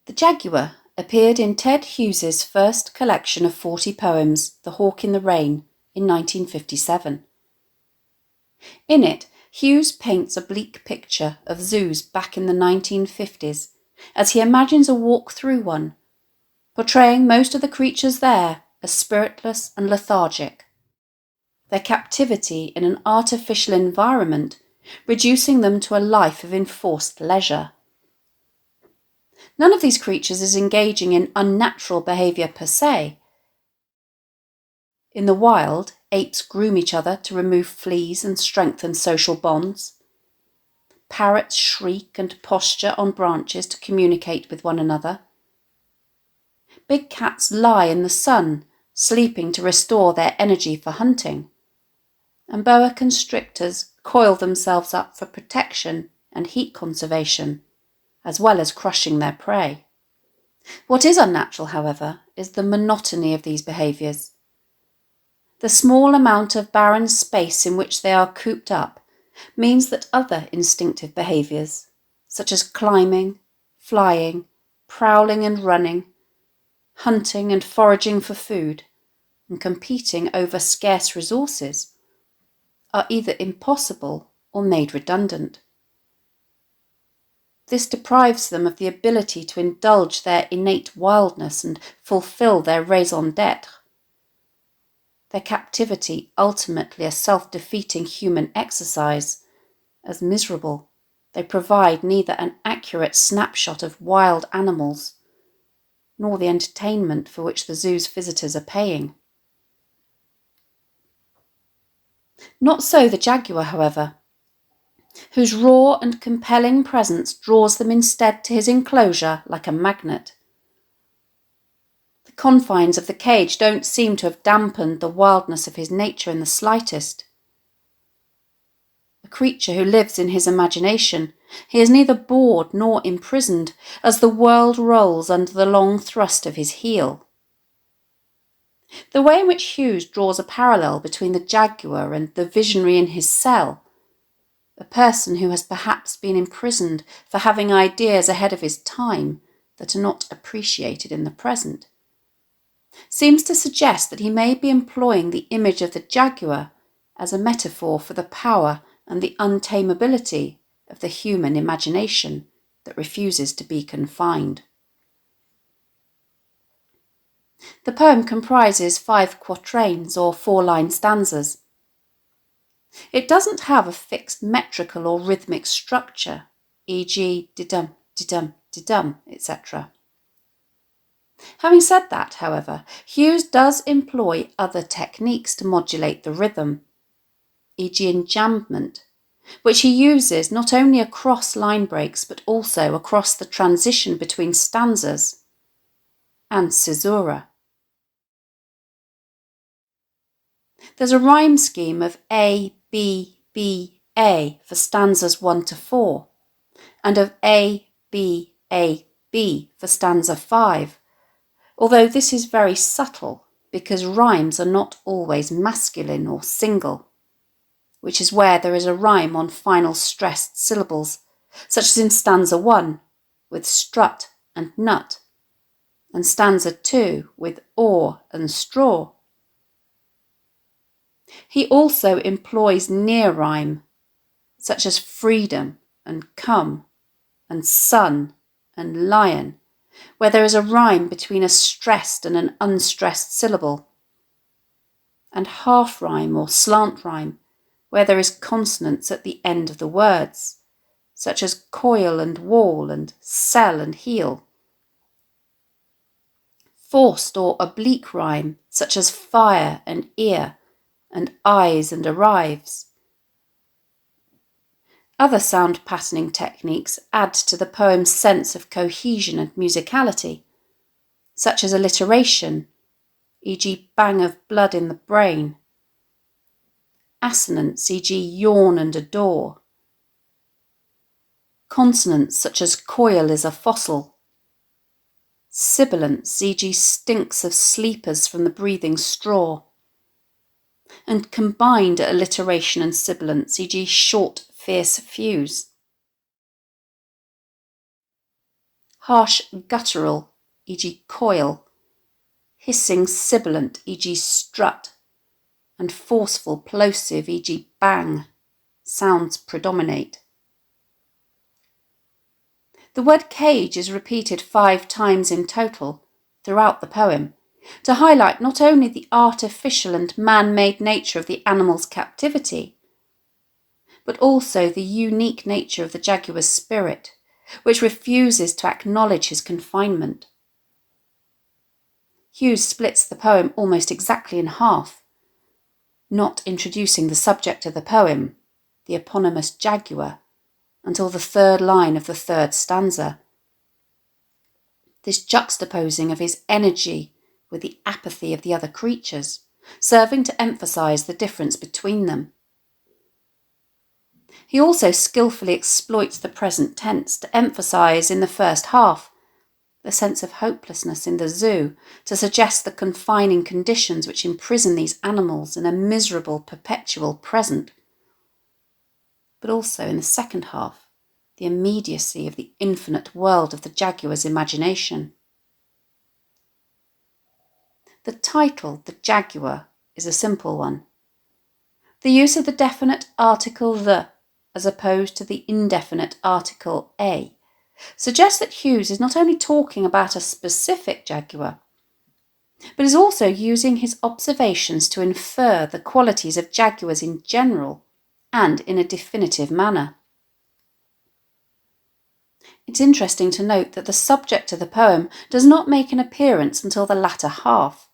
The Jaguar appeared in Ted Hughes's first collection of 40 poems, The Hawk in the Rain, in 1957. In it, Hughes paints a bleak picture of zoos back in the 1950s as he imagines a walk through one, portraying most of the creatures there as spiritless and lethargic, their captivity in an artificial environment reducing them to a life of enforced leisure. None of these creatures is engaging in unnatural behaviour per se. In the wild, apes groom each other to remove fleas and strengthen social bonds. Parrots shriek and posture on branches to communicate with one another. Big cats lie in the sun, sleeping to restore their energy for hunting. And boa constrictors coil themselves up for protection and heat conservation, as well as crushing their prey. What is unnatural, however, is the monotony of these behaviours. The small amount of barren space in which they are cooped up means that other instinctive behaviours, such as climbing, flying, prowling and running, hunting and foraging for food, and competing over scarce resources, are either impossible or made redundant. This deprives them of the ability to indulge their innate wildness and fulfil their raison d'être. Their captivity ultimately a self-defeating human exercise. As miserable, they provide neither an accurate snapshot of wild animals, nor the entertainment for which the zoo's visitors are paying. Not so the jaguar, however, whose raw and compelling presence draws them instead to his enclosure like a magnet. The confines of the cage don't seem to have dampened the wildness of his nature in the slightest. A creature who lives in his imagination, he is neither bored nor imprisoned as the world rolls under the long thrust of his heel. The way in which Hughes draws a parallel between the jaguar and the visionary in his cell, a person who has perhaps been imprisoned for having ideas ahead of his time that are not appreciated in the present, seems to suggest that he may be employing the image of the jaguar as a metaphor for the power and the untamability of the human imagination that refuses to be confined. The poem comprises 5 quatrains or 4-line stanzas. It doesn't have a fixed metrical or rhythmic structure, e.g. didum, didum, didum, etc. Having said that, however, Hughes does employ other techniques to modulate the rhythm, e.g. enjambment, which he uses not only across line breaks but also across the transition between stanzas, and caesura. There's a rhyme scheme of A, B, B, A for stanzas 1 to 4, and of A, B, A, B for stanza 5, although this is very subtle because rhymes are not always masculine or single, which is where there is a rhyme on final stressed syllables, such as in stanza 1 with strut and nut, and stanza 2 with oar and straw. He also employs near rhyme, such as freedom and come, and sun and lion, where there is a rhyme between a stressed and an unstressed syllable, and half rhyme or slant rhyme, where there is consonants at the end of the words, such as coil and wall and sell and heel. Forced or oblique rhyme, such as fire and ear, and eyes and arrives. Other sound patterning techniques add to the poem's sense of cohesion and musicality, such as alliteration, e.g. bang of blood in the brain, assonance, e.g. yawn and adore, consonants such as coil is a fossil, sibilants, e.g. stinks of sleepers from the breathing straw, and combined alliteration and sibilants, e.g. short, fierce fuse. harsh guttural, e.g. coil, hissing sibilant, e.g. strut, and forceful plosive, e.g. bang, sounds predominate. The word cage is repeated 5 times in total throughout the poem to highlight not only the artificial and man-made nature of the animal's captivity, but also the unique nature of the jaguar's spirit, which refuses to acknowledge his confinement. Hughes splits the poem almost exactly in half, not introducing the subject of the poem, the eponymous jaguar, until the 3rd line of the 3rd stanza. This juxtaposing of his energy with the apathy of the other creatures, serving to emphasise the difference between them. He also skillfully exploits the present tense to emphasise in the first half the sense of hopelessness in the zoo, to suggest the confining conditions which imprison these animals in a miserable perpetual present. But also in the second half, the immediacy of the infinite world of the jaguar's imagination. The title, The Jaguar, is a simple one. The use of the definite article the, as opposed to the indefinite article a, suggests that Hughes is not only talking about a specific jaguar, but is also using his observations to infer the qualities of jaguars in general and in a definitive manner. It's interesting to note that the subject of the poem does not make an appearance until the latter half.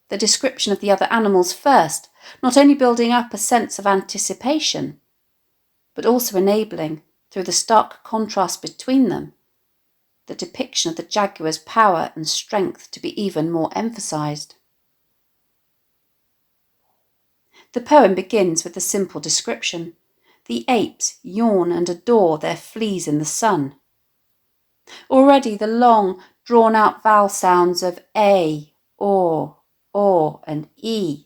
The description of the other animals first, not only building up a sense of anticipation, but also enabling, through the stark contrast between them, the depiction of the jaguar's power and strength to be even more emphasised. The poem begins with a simple description. The apes yawn and adore their fleas in the sun. Already the long, drawn-out vowel sounds of a, or, and e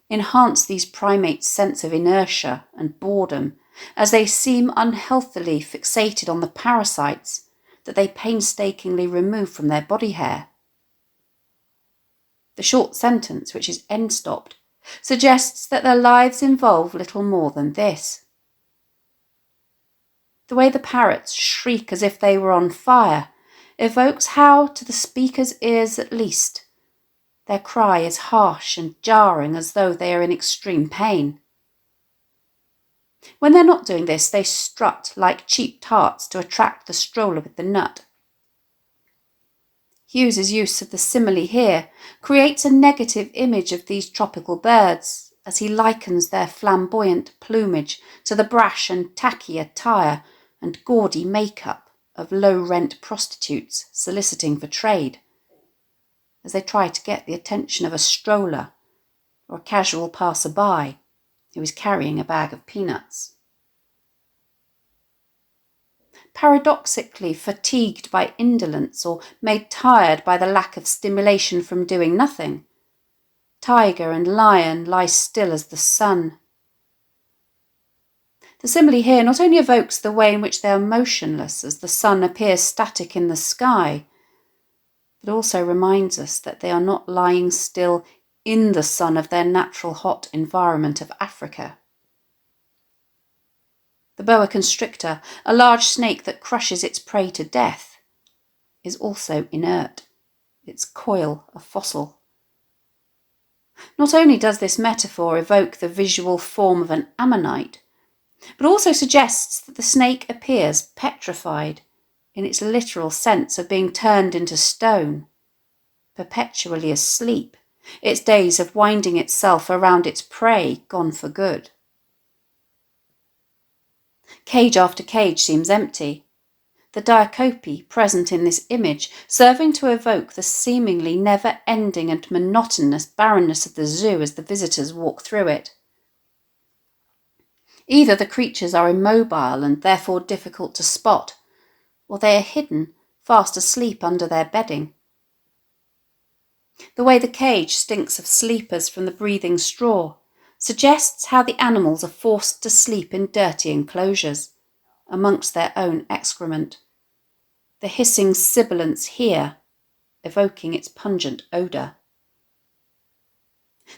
enhance these primates' sense of inertia and boredom as they seem unhealthily fixated on the parasites that they painstakingly remove from their body hair. The short sentence, which is end-stopped, suggests that their lives involve little more than this. The way the parrots shriek as if they were on fire evokes how, to the speaker's ears at least, their cry is harsh and jarring as though they are in extreme pain. When they're not doing this, they strut like cheap tarts to attract the stroller with the nut. Hughes's use of the simile here creates a negative image of these tropical birds as he likens their flamboyant plumage to the brash and tacky attire and gaudy makeup of low-rent prostitutes soliciting for trade, as they try to get the attention of a stroller or a casual passer-by who is carrying a bag of peanuts. Paradoxically fatigued by indolence or made tired by the lack of stimulation from doing nothing, tiger and lion lie still as the sun. The simile here not only evokes the way in which they are motionless as the sun appears static in the sky, but also reminds us that they are not lying still in the sun of their natural hot environment of Africa. The boa constrictor, a large snake that crushes its prey to death, is also inert, its coil a fossil. Not only does this metaphor evoke the visual form of an ammonite, but also suggests that the snake appears petrified in its literal sense of being turned into stone, perpetually asleep, its days of winding itself around its prey gone for good. Cage after cage seems empty, the diacope present in this image serving to evoke the seemingly never-ending and monotonous barrenness of the zoo as the visitors walk through it. Either the creatures are immobile and therefore difficult to spot, or they are hidden, fast asleep under their bedding. The way the cage stinks of sleepers from the breathing straw suggests how the animals are forced to sleep in dirty enclosures, amongst their own excrement. the hissing sibilance here, evoking its pungent odour.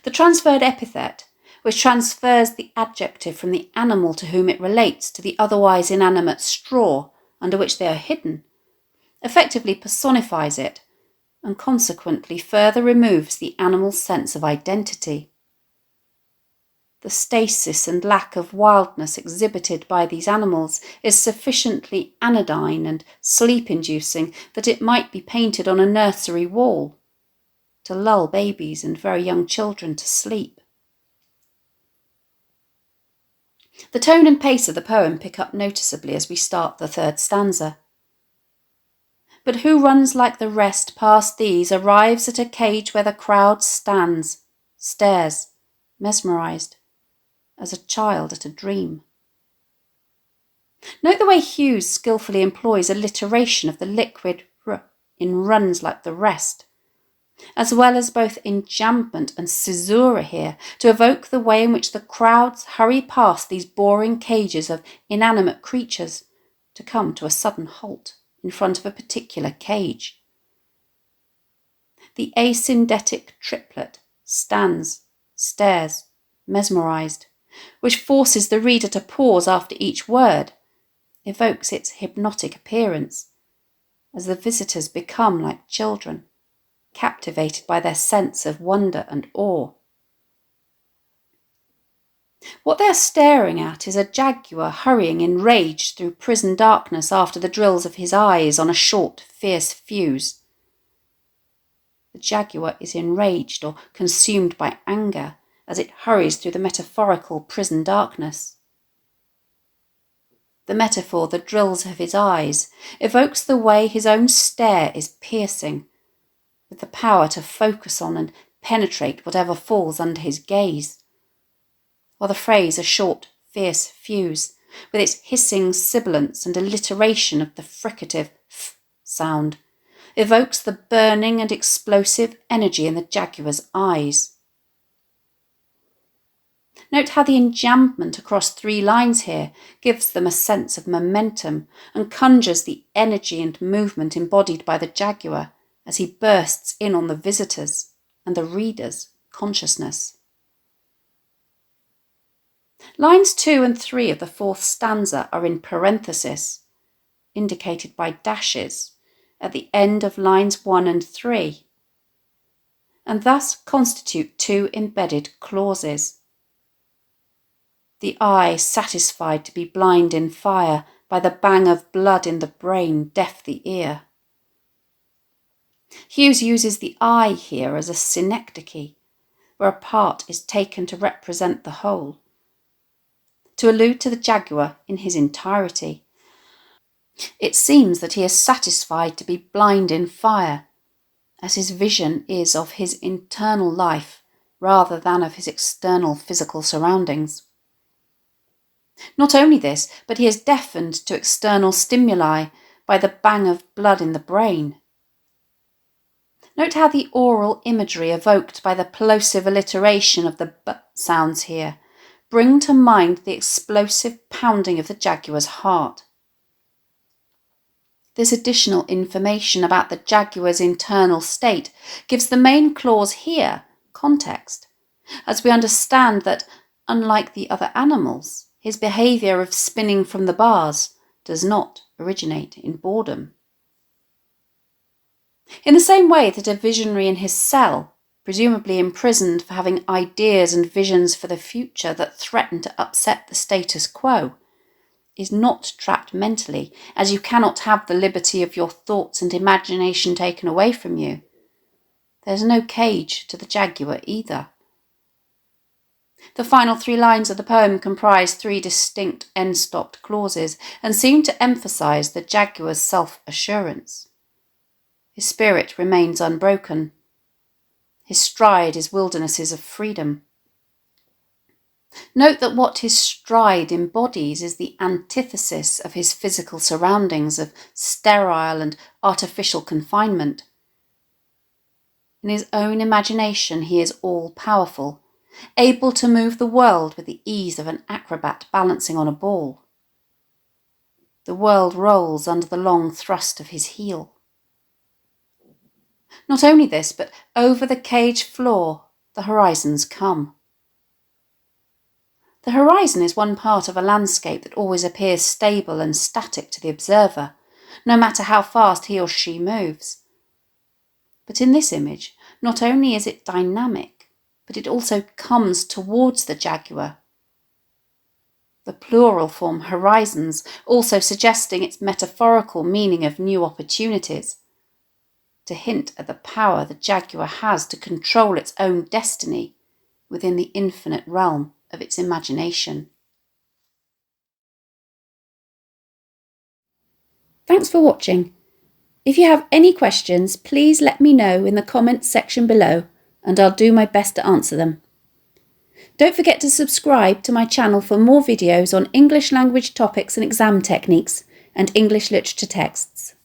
The transferred epithet, which transfers the adjective from the animal to whom it relates to the otherwise inanimate straw under which they are hidden, effectively personifies it and consequently further removes the animal's sense of identity. The stasis and lack of wildness exhibited by these animals is sufficiently anodyne and sleep-inducing that it might be painted on a nursery wall to lull babies and very young children to sleep. The tone and pace of the poem pick up noticeably as we start the third stanza. But who runs like the rest past these arrives at a cage where the crowd stands, stares, mesmerised, as a child at a dream. Note the way Hughes skillfully employs alliteration of the liquid r in runs like the rest, as well as both enjambment and caesura here, to evoke the way in which the crowds hurry past these boring cages of inanimate creatures to come to a sudden halt in front of a particular cage. The asyndetic triplet stands, stares, mesmerised, which forces the reader to pause after each word, evokes its hypnotic appearance, as the visitors become like children, captivated by their sense of wonder and awe. What they are staring at is a jaguar hurrying in rage through prison darkness after the drills of his eyes on a short, fierce fuse. The jaguar is enraged or consumed by anger as it hurries through the metaphorical prison darkness. The metaphor, the drills of his eyes, evokes the way his own stare is piercing, with the power to focus on and penetrate whatever falls under his gaze. While the phrase, a short, fierce fuse, with its hissing sibilance and alliteration of the fricative f sound, evokes the burning and explosive energy in the jaguar's eyes. Note how the enjambment across 3 lines here gives them a sense of momentum and conjures the energy and movement embodied by the jaguar as he bursts in on the visitors and the reader's consciousness. Lines 2 and 3 of the 4th stanza are in parenthesis, indicated by dashes, at the end of lines 1 and 3, and thus constitute 2 embedded clauses. The eye satisfied to be blind in fire, by the bang of blood in the brain deaf the ear. Hughes uses the eye here as a synecdoche, where a part is taken to represent the whole, to allude to the jaguar in his entirety. It seems that he is satisfied to be blind in fire, as his vision is of his internal life rather than of his external physical surroundings. Not only this, but he is deafened to external stimuli by the bang of blood in the brain. Note how the oral imagery evoked by the plosive alliteration of the b sounds here bring to mind the explosive pounding of the jaguar's heart. This additional information about the jaguar's internal state gives the main clause here context, as we understand that, unlike the other animals, his behaviour of spinning from the bars does not originate in boredom. In the same way that a visionary in his cell, presumably imprisoned for having ideas and visions for the future that threaten to upset the status quo, is not trapped mentally, as you cannot have the liberty of your thoughts and imagination taken away from you, there is no cage to the jaguar either. The final 3 lines of the poem comprise 3 distinct end-stopped clauses and seem to emphasise the jaguar's self-assurance. His spirit remains unbroken. His stride is wildernesses of freedom. Note that what his stride embodies is the antithesis of his physical surroundings of sterile and artificial confinement. In his own imagination he is all-powerful, able to move the world with the ease of an acrobat balancing on a ball. The world rolls under the long thrust of his heel. Not only this, but over the cage floor, the horizons come. The horizon is one part of a landscape that always appears stable and static to the observer, no matter how fast he or she moves. But in this image, not only is it dynamic, but it also comes towards the jaguar. The plural form horizons also suggesting its metaphorical meaning of new opportunities, to hint at the power the jaguar has to control its own destiny within the infinite realm of its imagination. Thanks for watching. If you have any questions, please let me know in the comments section below and I'll do my best to answer them. Don't forget to subscribe to my channel for more videos on English language topics and exam techniques and English literature texts.